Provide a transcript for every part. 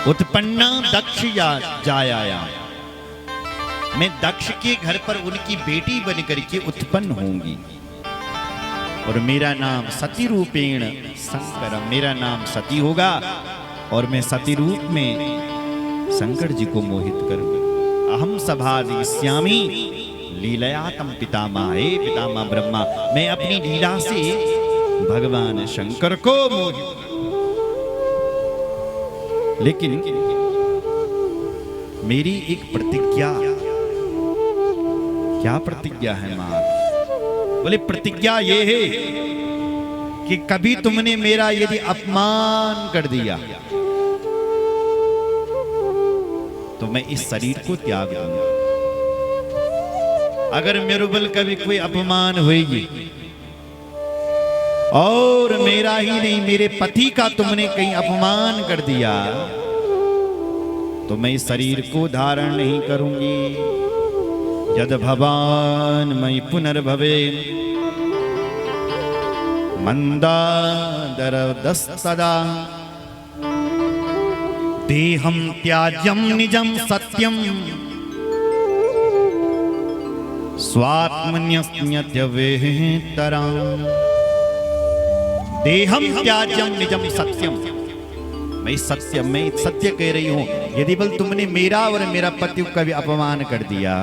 उत्पन्ना दक्ष या जाया, मैं दक्ष के घर पर उनकी बेटी बन करके उत्पन्न होंगी और मेरा नाम सती रूपेण शंकर, मेरा नाम सती होगा और मैं सती रूप में शंकर जी को मोहित करूंगा। अहम सभादिष्यामि लीलया तम पितामह, हे पितामह ब्रह्मा, मैं अपनी लीला से भगवान शंकर को मोहित करूंगा। लेकिन मेरी एक प्रतिज्ञा, क्या प्रतिज्ञा है मां? बोले प्रतिज्ञा ये है कि कभी तुमने मेरा यदि अपमान कर दिया तो मैं इस शरीर को त्याग दूंगा। अगर मेरे बल कभी कोई अपमान होगी और मेरा ही नहीं मेरे पति का तुमने कहीं अपमान कर दिया तो मैं इस शरीर को धारण नहीं करूंगी। यद भवान मयि पुनर्भवे मंदादरदस्तदा देहं त्याज्यं निजं सत्यं स्वात्मन्यस्त्यवेतरां। देहं त्याज्यं निजं सत्यम, मैं सत्य कह रही हूं। यदि बल तुमने मेरा और मेरा पति का भी अपमान कर दिया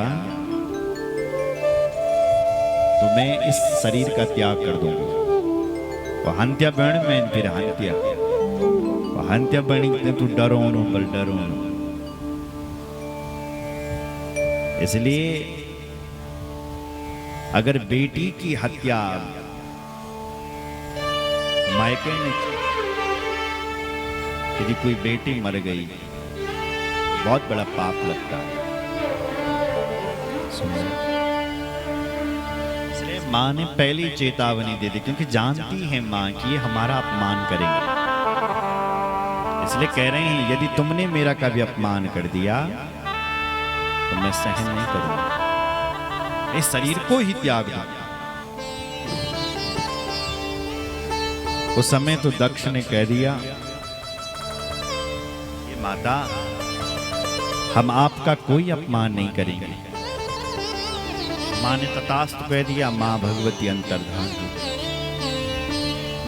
तो मैं इस शरीर का त्याग कर दूंगा। हंत्या बण में फिर हंत्या बणी तू डरो नो बल डरो नो। इसलिए अगर बेटी की हत्या मायके ने, यदि कोई बेटी मर गई बहुत बड़ा पाप लगता है। इसलिए मां ने पहली चेतावनी दे दी, क्योंकि जानती है मां कि ये हमारा अपमान करेंगे। इसलिए कह रहे हैं यदि तुमने मेरा कभी अपमान कर दिया तो मैं सहन नहीं करूंगा, इस शरीर को ही त्याग दूंगा। उस समय तो दक्ष ने कह दिया, ये माता हम आपका कोई अपमान नहीं करेंगे। मां ने तथास्तु कह दिया, मां भगवती अंतर्धान।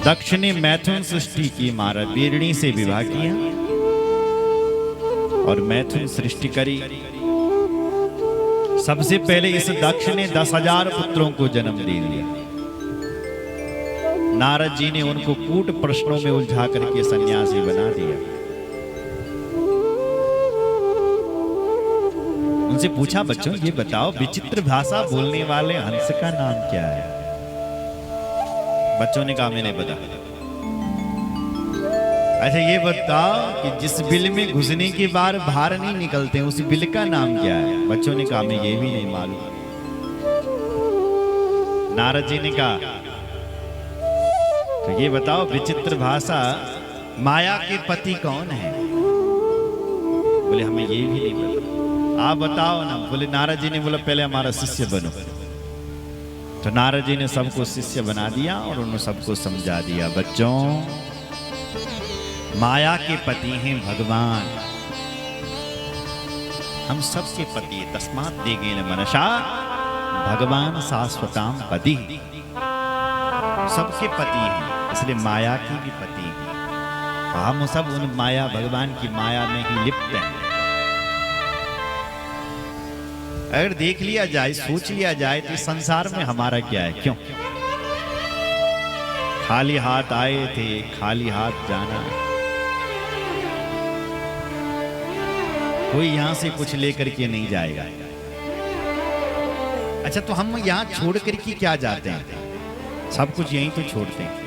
दक्ष ने मैथुन सृष्टि की, महाराज बीरणी से विवाह किया और मैथुन सृष्टि करी। सबसे पहले इस दक्ष ने 10,000 पुत्रों को जन्म दे दिया। नारद जी ने उनको कूट प्रश्नों में उलझा करके सन्यासी बना दिया। उनसे पूछा, बच्चों ये बताओ विचित्र भाषा बोलने वाले हंस का नाम क्या है? बच्चों ने कहा मैंने बता। अच्छा ये बताओ कि जिस बिल में घुसने के बाद बाहर नहीं निकलते उस बिल का नाम क्या है? बच्चों ने कहा मैं ये भी नहीं मालूम। नारद जी ने कहा तो ये बताओ विचित्र भाषा माया के पति कौन है? बोले हमें ये भी नहीं पता, आप बताओ ना। बोले नारद जी ने बोला पहले हमारा शिष्य बनो। तो नारद जी ने सबको शिष्य बना दिया और उन्होंने सबको समझा दिया, बच्चों माया के पति हैं भगवान, हम सबके पति। तस्मात् देगेन मनसा भगवान शाश्वताम पति, सबके पति हैं, इसलिए माया की भी पति हैं। हम सब उन माया भगवान की माया में ही लिप्त हैं। अगर देख लिया जाए, सोच लिया जाए तो इस संसार में हमारा क्या है? क्यों खाली हाथ आए थे, खाली हाथ जाना। कोई यहां से कुछ लेकर के नहीं जाएगा। अच्छा तो हम यहां छोड़ करके क्या जाते हैं? सब कुछ यहीं तो छोड़ते हैं।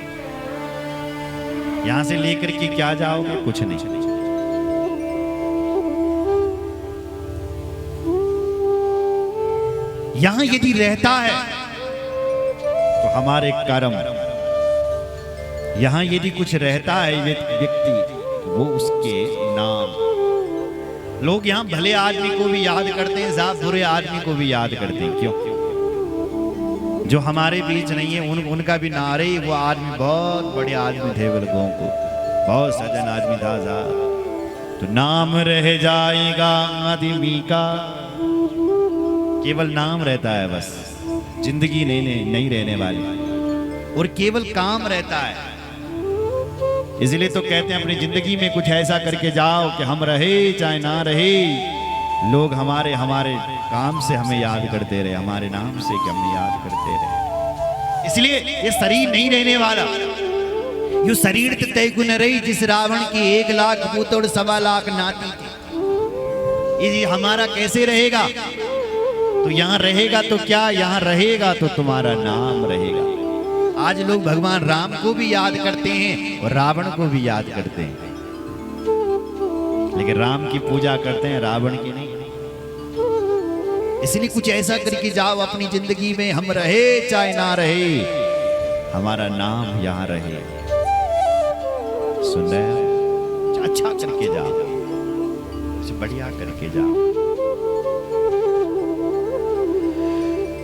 यहां से लेकर के क्या जाओगे? कुछ नहीं। यहां यदि रहता है तो हमारे कर्म, यहां यदि कुछ रहता है व्यक्ति वो उसके नाम। लोग यहां भले आदमी को भी याद करते हैं, साफ बुरे आदमी को भी याद करते हैं। क्यों? जो हमारे बीच नहीं है उनका भी नारे, वो आदमी बहुत बड़े आदमी थे, लोगों को बहुत सज्जन आदमी था साहब। तो तो नाम रह जाएगा आदमी का। केवल नाम रहता है बस, जिंदगी नहीं रहने वाली, और केवल काम रहता है। इसलिए तो कहते हैं अपनी जिंदगी में कुछ ऐसा करके जाओ कि हम रहे चाहे ना रहे, लोग हमारे काम से हमें याद करते रहे, हमारे नाम से कि हमें याद करते रहे। इसलिए ये शरीर नहीं रहने वाला। यो शरीर तय गुण रही जिस रावण की 1 लाख पूत और 1.25 लाख नाती थी। ये हमारा कैसे रहेगा? तो यहाँ रहेगा तो क्या, यहाँ रहेगा तो तुम्हारा नाम रहेगा। आज लोग भगवान राम को भी याद करते हैं और रावण को भी याद करते हैं, लेकिन राम की पूजा करते हैं, रावण की नहीं। इसलिए कुछ ऐसा करके जाओ अपनी जिंदगी में, हम रहे चाहे ना रहे, हमारा नाम यहां रहे। सुन रहे हैं? अच्छा करके जाओ, बढ़िया करके जाओ।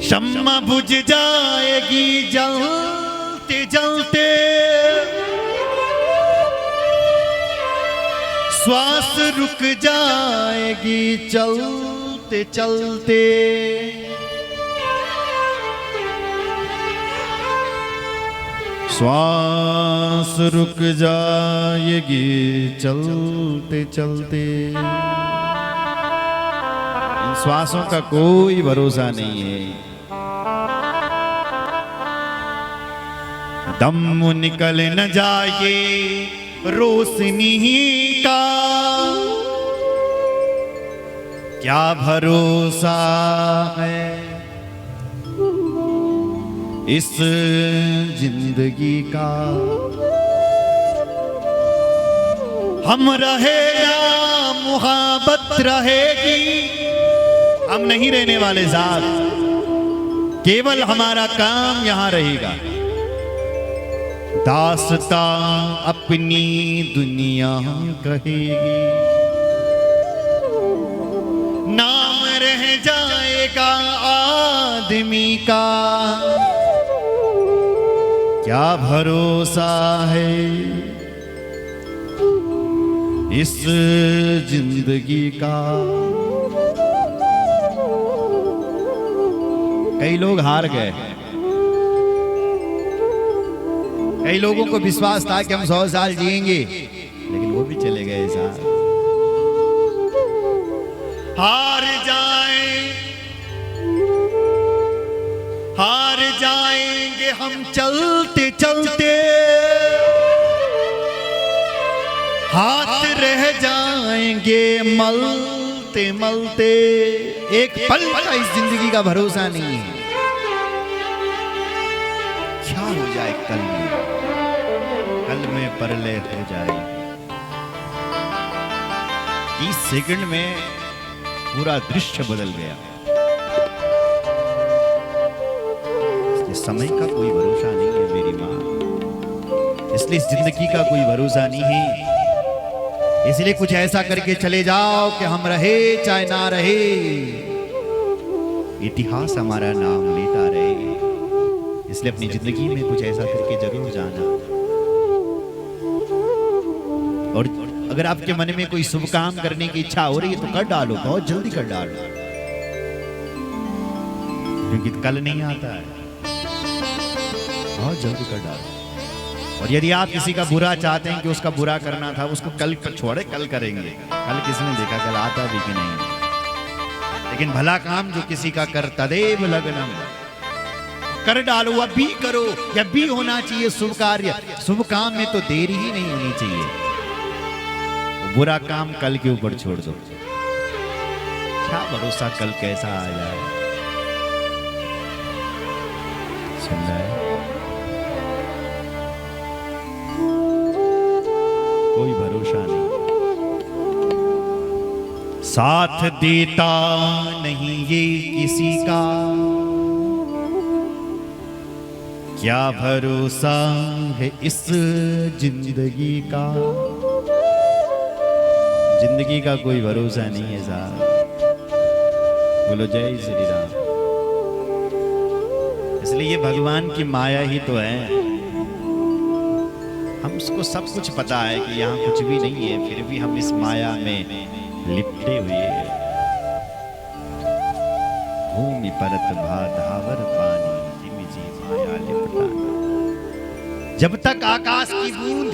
शम्मा बुझ जाएगी जलते जलते, श्वास रुक जाएगी चलते चलते। श्वास रुक जाएगी चलते चलते। इन श्वासों का कोई भरोसा नहीं है। दम निकल न जाए रोशनी का, क्या भरोसा है इस जिंदगी का। हम रहे या मुहब्बत रहेगी, हम नहीं रहने वाले साथ, केवल हमारा काम यहां रहेगा। दास्तां अपनी दुनिया कहेगी, नाम रह जाएगा आदमी का, क्या भरोसा है इस जिंदगी का। कई लोग हार गए, कई लोगों को विश्वास था कि हम 100 साल जिएंगे, लेकिन वो भी चले गए साहब। हार जाएंगे हम चलते चलते, हाथ रह जाएंगे मलते मलते। एक पल का इस जिंदगी का भरोसा नहीं है, क्या हो जाए कल में परले हो जाए। 30 सेकंड में पूरा दृश्य बदल गया। समय का कोई भरोसा नहीं है मेरी मां, इसलिए जिंदगी का कोई भरोसा नहीं है। इसलिए कुछ ऐसा करके चले जाओ कि हम रहे चाहे ना रहे, इतिहास हमारा नाम लेता रहे। इसलिए अपनी जिंदगी में कुछ ऐसा करके जरूर जाना। और अगर आपके मन में कोई शुभ काम करने की इच्छा हो रही है तो कर डालो, बहुत जल्दी कर डालो, क्योंकि कल नहीं आता है, बहुत जल्दी कर डालो। और यदि आप किसी का बुरा चाहते हैं कि उसका बुरा करना था, उसको कल पर छोड़े, कल करेंगे। कल किसने देखा कल आता भी कि नहीं। लेकिन भला काम जो किसी का कर तदेव लग्नम, कर डालो, अब भी करो, जब भी होना चाहिए शुभ कार्य। शुभ काम में तो देरी ही नहीं होनी चाहिए। बुरा काम कल के ऊपर छोड़ दो, क्या भरोसा कल कैसा आ जाए। सुन रहा है? कोई भरोसा नहीं, साथ देता नहीं ये किसी का, क्या भरोसा है इस जिंदगी का। जिंदगी का कोई भरोसा नहीं है साहब। बोलो जय श्री राम। इसलिए ये भगवान की माया ही तो है। हम उसको सब कुछ पता है कि यहाँ कुछ भी नहीं है, फिर भी हम इस माया में लिपटे हुए हैं। भूमि परत धावर पानी, जिमि जी माया लिपटानी। जब तक आकाश की बूंद,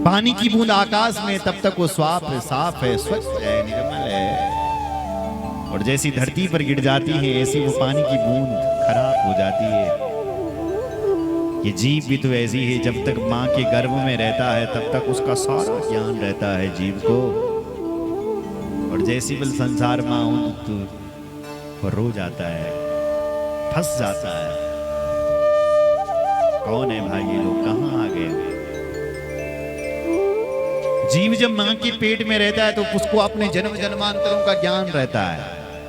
पानी की बूंद आकाश में, तब तक वो साफ है, स्वच्छ है, निर्मल है। और जैसी धरती पर गिर जाती है, ऐसी वो पानी की बूंद खराब हो जाती है। ये जीव भी तो ऐसी है, जब तक माँ के गर्भ में रहता है तब तक उसका सारा ज्ञान रहता है जीव को। और जैसी बल संसार माँ तो रो जाता है, फंस जाता है। कौन है भाई ये लोग, कहाँ आ गए? जीव जब माँ के पेट में रहता है तो उसको अपने जन्म जन्मांतरों का ज्ञान रहता है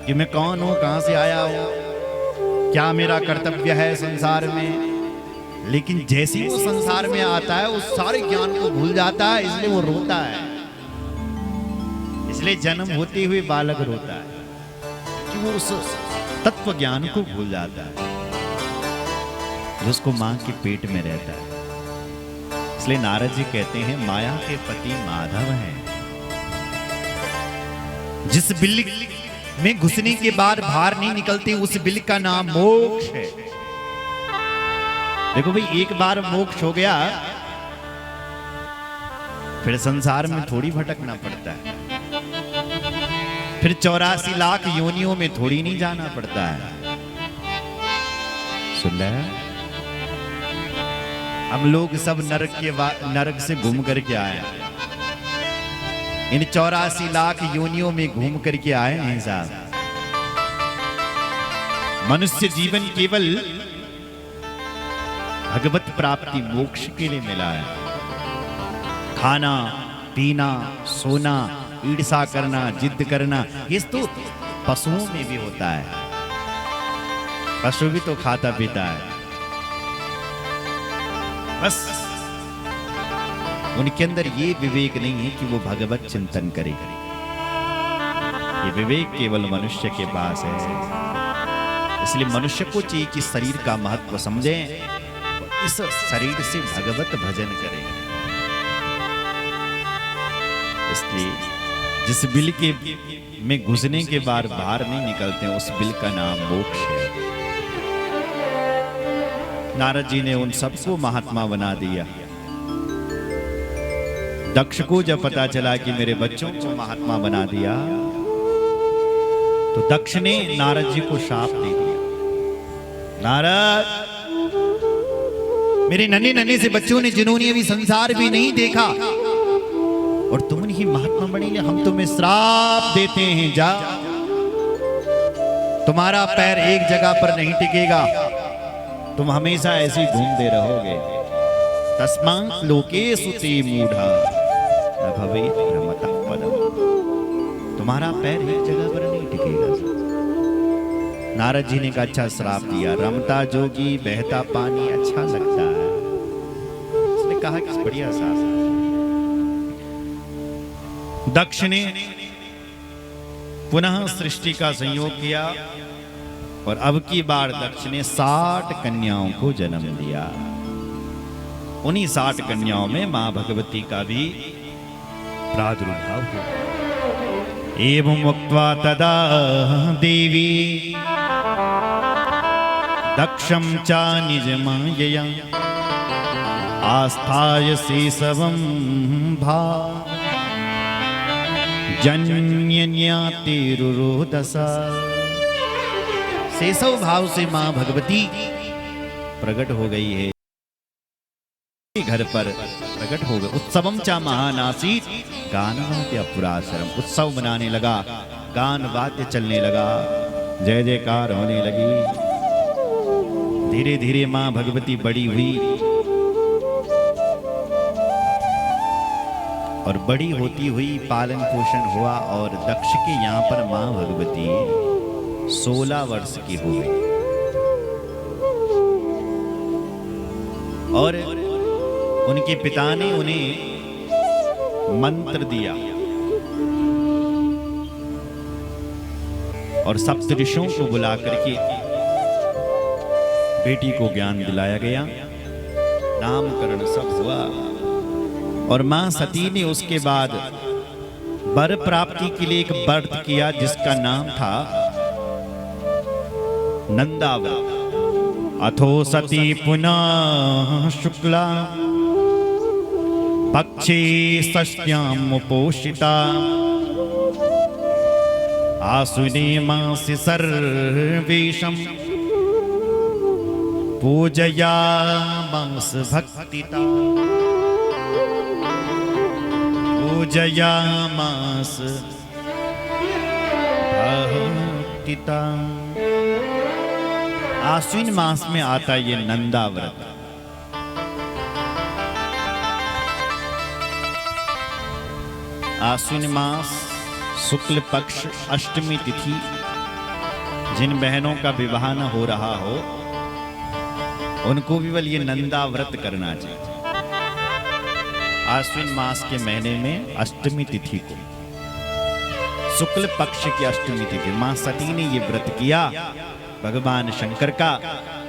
कि मैं कौन हूं, कहां से आया हूं, क्या मेरा कर्तव्य है संसार में। लेकिन जैसे ही वो संसार में आता है उस सारे ज्ञान को भूल जाता है, इसलिए वो रोता है। इसलिए जन्म होते हुए बालक रोता है कि वो उस तत्व ज्ञान को भूल जाता है जो उसको मां के पेट में रहता है। इसलिए नारद जी कहते हैं माया के पति माधव हैं। जिस बिल में घुसने के बाद बाहर नहीं निकलते उस बिल का नाम मोक्ष है। देखो भाई, एक बार मोक्ष हो गया फिर संसार में थोड़ी भटकना पड़ता है, फिर 84 लाख योनियों में थोड़ी नहीं जाना पड़ता है। सुन रहे हैं? हम लोग सब नरक से घूम करके आए, इन 84 लाख योनियों में घूम करके आए हैं साहब। मनुष्य जीवन केवल भगवत प्राप्ति मोक्ष के लिए मिला है। खाना पीना सोना ईर्षा करना जिद करना ये तो पशुओं में भी होता है। पशु भी तो खाता पीता है, बस उनके अंदर ये विवेक नहीं है कि वो भगवत चिंतन करे। ये विवेक केवल मनुष्य के पास है। इसलिए मनुष्य को चाहिए कि शरीर का महत्व समझें, इस शरीर से भगवत भजन करें। इसलिए जिस बिल के में घुसने के बाद बाहर नहीं निकलते उस बिल का नाम मोक्ष है। नारद जी ने उन सबको महात्मा बना दिया। दक्ष को जब पता चला कि मेरे बच्चों को महात्मा बना दिया तो दक्ष ने नारद जी को शाप दे दिया। नारद, मेरे नन्हे नन्हे से बच्चों ने जिन्होंने अभी संसार भी नहीं देखा और तुम ही महात्मा बनेंगे, हम तुम्हें श्राप देते हैं। जा, तुम्हारा पैर एक जगह पर नहीं टिकेगा, तुम हमेशा ऐसे ही घूमते रहोगे। तस्मात् लोकेषु ते मूढ़ा न भवेत् भ्रमतः पदम्। तुम्हारा पैर एक जगह पर नहीं टिकेगा। नारद जी ने कहा अच्छा श्राप दिया। रमता जोगी बहता पानी अच्छा लगता है। उसने कहा कि बढ़िया साहब। दक्ष ने पुनः सृष्टि का संयोग किया और अब की बार दक्ष ने 60 कन्याओं को जन्म दिया। उन्हीं 60 कन्याओं में मां भगवती का भी प्रादुर्भाव हुआ। एवं उक्त्वा तदा देवी दक्षं च निजमायया आस्थाय शेषवं भा जन्यन्यातिरुरोदसा। शेषव भाव से मां भगवती प्रकट हो गई है, घर पर प्रकट हो गए। उत्सवम चा महानासीत गानवाद्य पुराशरम। उत्सव मनाने लगा, गान वाद्य चलने लगा, जय जयकार होने लगी। धीरे धीरे मां भगवती बड़ी हुई और बड़ी होती हुई पालन पोषण हुआ और दक्ष के यहाँ पर मां भगवती 16 वर्ष की हो गई और उनके पिता ने उन्हें मंत्र दिया और सप्तऋषियों को बुला करके बेटी को ज्ञान दिलाया गया। नामकरण सब हुआ और मां सती ने उसके बाद वर प्राप्ति के लिए एक व्रत किया जिसका नाम था नंदाव्रत। अथो सती पुनः शुक्ला पक्षे षष्ट्याम उपोषिता आश्विने मासि सर्वेशम पूजयामास भक्तिता पूजयामास भक्तिता। आश्विन मास में आता ये नंदा व्रत। आश्विन मास शुक्ल पक्ष अष्टमी तिथि, जिन बहनों का विवाह न हो रहा हो उनको भी बल ये नंदा व्रत करना चाहिए। आश्विन मास के महीने में अष्टमी तिथि को, शुक्ल पक्ष की अष्टमी तिथि, मां सती ने ये व्रत किया भगवान शंकर का,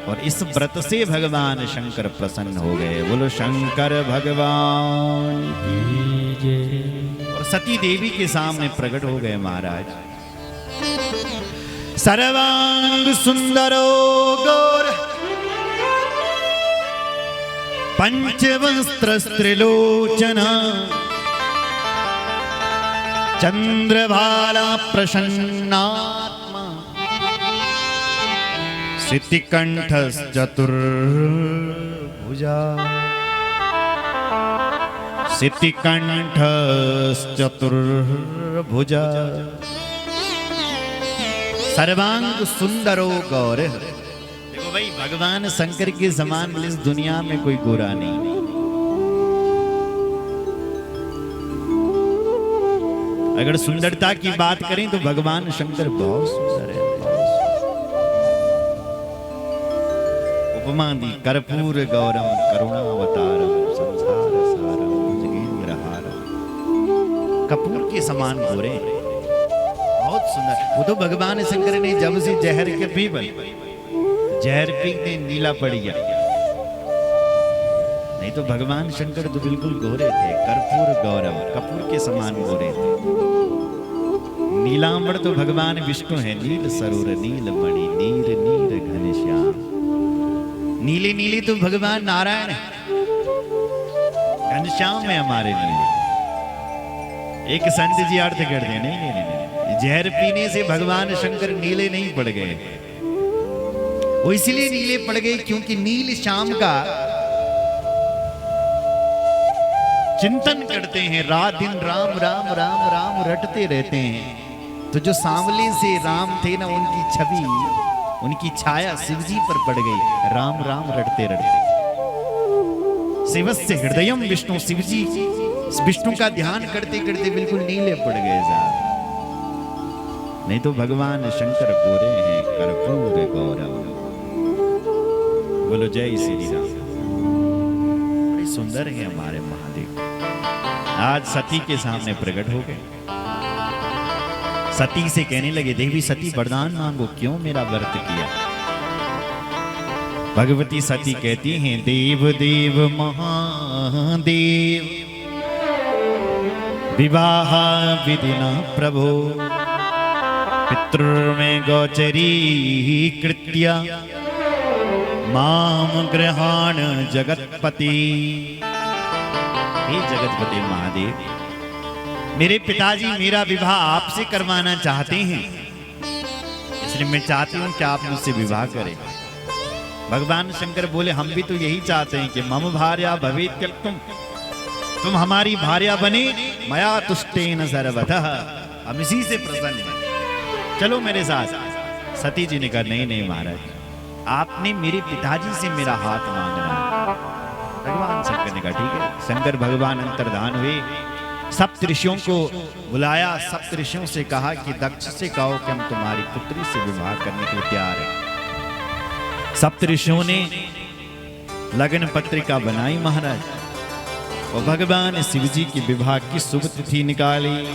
और इस व्रत से भगवान शंकर प्रसन्न हो गए। बोलो शंकर भगवान की जय। और सती देवी के सामने प्रकट हो गए महाराज। सर्वांग सुंदरो गौर पंचवस्त्र त्रिलोचना चंद्रभाला प्रसन्नात्मा सिद्धिकंठश्चतुर्भुजा सिद्धिकंठश्चतुर्भुजा सर्वांग सुंदरो गौर। देखो भाई, भगवान शंकर के समान इस दुनिया में कोई गोरा नहीं। अगर सुंदरता की बात करें तो भगवान शंकर बहुत सुंदर है। उपमा दी कर्पूर गौरम करुणावतारम संसार सारम जगेंद्रहारम। कपूर के समान गोरे, बहुत सुंदर। वो तो भगवान शंकर ने जब से जहर के पीबल, जहर पीते नीला पड़ गया, नहीं तो भगवान शंकर तो बिल्कुल गोरे थे। कर्पूर गौरम, कपूर के समान गोरे थे। नीलांबर तो भगवान विष्णु है। नील सरोर नील मणि नीर नीर घनश्याम। नीले नीले तो भगवान नारायण है, घनश्याम है हमारे लिए। एक संत जी अर्थ करते हैं, नहीं नहीं नहीं, जहर पीने से भगवान शंकर नीले नहीं पड़ गए। वो इसलिए नीले पड़ गए क्योंकि नील श्याम का चिंतन करते हैं, रात दिन राम राम राम राम रटते रहते हैं। तो जो सांवले से राम थे ना, उनकी छवि, उनकी छाया शिवजी पर पड़ गई। राम राम रटते रटते शिवस्य हृदयम विष्णु, शिवजी विष्णु का ध्यान करते करते बिल्कुल नीले पड़ गए साहब। नहीं तो भगवान शंकर गोरे हैं, कर्पूर गौरव। बोलो जय श्री राम। बड़े सुंदर है हमारे महादेव। आज सती के सामने प्रकट हो गए। सती से कहने लगे, देवी सती वरदान मांगो, क्यों मेरा व्रत किया। भगवती सती कहती हैं, देव देव महादेव विवाह विधिना प्रभो पितृमें गोचरी कृत्या माम गृहाण जगतपति। हे जगतपति महादेव, मेरे पिताजी मेरा विवाह आपसे करवाना चाहते हैं, इसलिए मैं चाहती हूं कि आप मुझसे विवाह करें। भगवान शंकर बोले, हम भी तो यही चाहते हैं कि मम भार्या भवेत् त्यक्तुम, तुम हमारी भार्या बने, मया तुष्टेन सर्वतः, हम इसी से प्रसन्न हैं, चलो मेरे साथ। सती जी ने कहा, नहीं नहीं महाराज, आपने मेरे पिताजी से मेरा हाथ मांगना है। भगवान शंकर ने कहा, ठीक है। शंकर भगवान अंतर्धान हुए, सप्तऋषियों को बुलाया, सप्तऋषियों से कहा कि दक्ष से कहो कि हम तुम्हारी पुत्री से विवाह करने के लिए तैयार हैं। सप्तऋषियों ने लगन पत्रिका बनाई महाराज, और भगवान शिवजी की विवाह की शुभ तिथि निकाली।